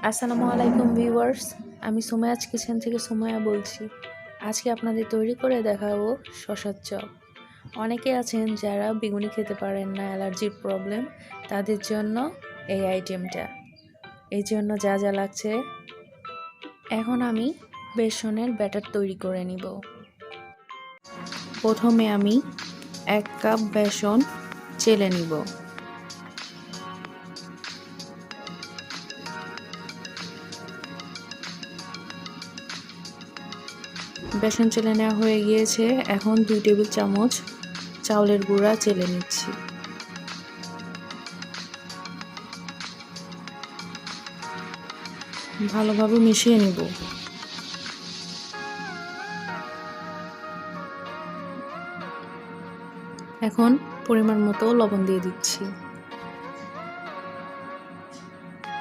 আসসালামু আলাইকুম ভিউয়ার্স, আমি সুমায়াজ কিচেন থেকে সুমায়া বলছি। আজকে আপনাদের তৈরি করে দেখাবো শসার চপ। অনেকে আছেন যারা বেগুনি খেতে পারেন না, অ্যালার্জির প্রবলেম, তাদের জন্য এই আইটেমটা। এই জন্য যা যা লাগছে, এখন আমি বেসনের ব্যাটার তৈরি করে নিব। প্রথমে আমি 1 কাপ বেসন চেলে নিব। বেসন চেলে নেওয়া হয়ে গিয়েছে। এখন 2 টেবিল চামচ চাউলের গুঁড়া চেলে নিচ্ছি। ভালোভাবে মিশিয়ে নিব। এখন পরিমাণ মতো লবণ দিয়ে দিচ্ছি।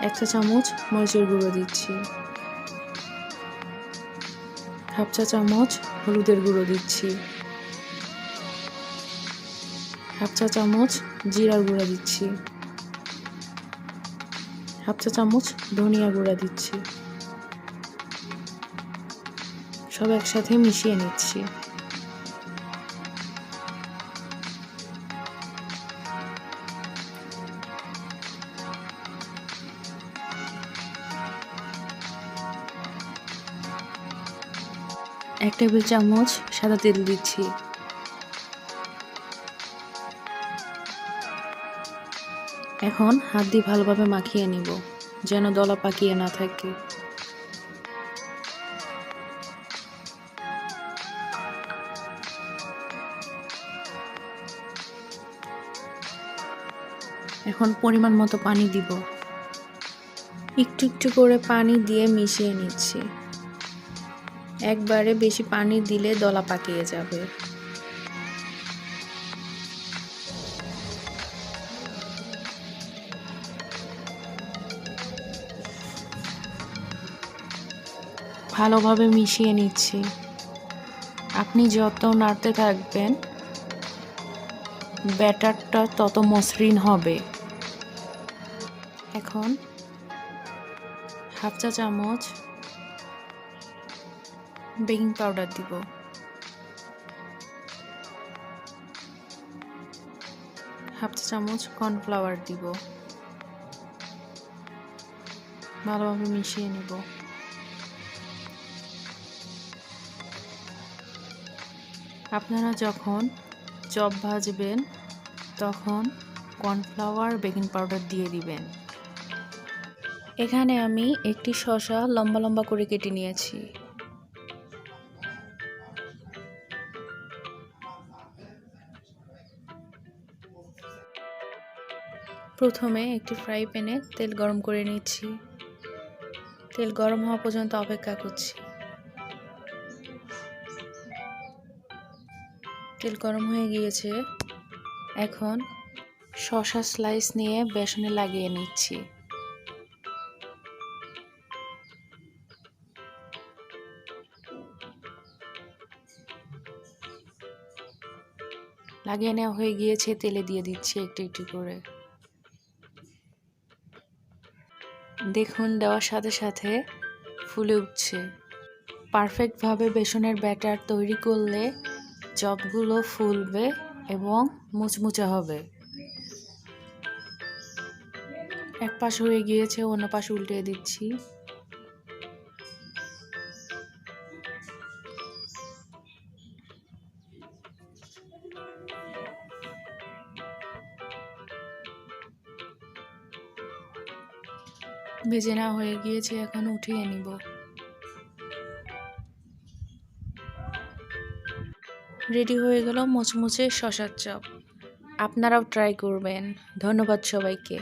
1 চা চামচ মরিচের গুঁড়ো দিচ্ছি। হাফ চা চামচ হলুদের গুঁড়ো দিচ্ছি। হাফ চা চামচ জিরার গুঁড়া দিচ্ছি। হাফ চা চামচ ধনিয়া গুঁড়া দিচ্ছি। সব একসাথে মিশিয়ে নিচ্ছি। এক টেবিল চামচ সাদা তেল দিচ্ছি। এখন হাত দিয়ে ভালোভাবে মাখিয়ে নিব, যেন দলা পাকিয়ে না থাকে। এখন পরিমাণ মতো পানি দিব। একটু একটু করে পানি দিয়ে মিশিয়ে নিচ্ছি। একবারে বেশি পানি দিলে দলা পাকিয়ে যাবে। ভালোভাবে মিশিয়ে নিচ্ছি। আপনি যত নাড়তে থাকবেন, ব্যাটারটা তত মসৃণ হবে। এখন হাফ চা চামচ বেকিং পাউডার দিব। হাফ চা চামচ কর্নফ্লাওয়ার দিব। ভালোভাবে মিশিয়ে নেব। আপনারা যখন চপ ভাজবেন তখন কর্নফ্লাওয়ার বেকিং পাউডার দিয়ে দিবেন। এখানে আমি একটি শসা লম্বা লম্বা করে কেটে নিয়েছি। প্রথমে একটি ফ্রাই প্যানে তেল গরম করে নিচ্ছি। তেল গরম হওয়া পর্যন্ত অপেক্ষা করছি। তেল গরম হয়ে গিয়েছে। এখন শসা স্লাইস নিয়ে বেসনে লাগিয়ে নিচ্ছি। লাগিয়ে নেওয়া হয়ে গিয়েছে। তেলে দিয়ে দিচ্ছি একটু একটু করে। দেখুন, দেওয়ার সাথে সাথে ফুলে উঠছে। পারফেক্টভাবে বেসনের ব্যাটার তৈরি করলে চপগুলো ফুলবে এবং মুচমুচে হবে। এক পাশ হয়ে গিয়েছে, অন্য পাশ উল্টে দিচ্ছি। ভেজে নেওয়া হয়ে গিয়েছে, এখন উঠিয়ে নিব। রেডি হয়ে গেল মুচমুচে শসার চপ। আপনারাও ট্রাই করবেন। ধন্যবাদ সবাইকে।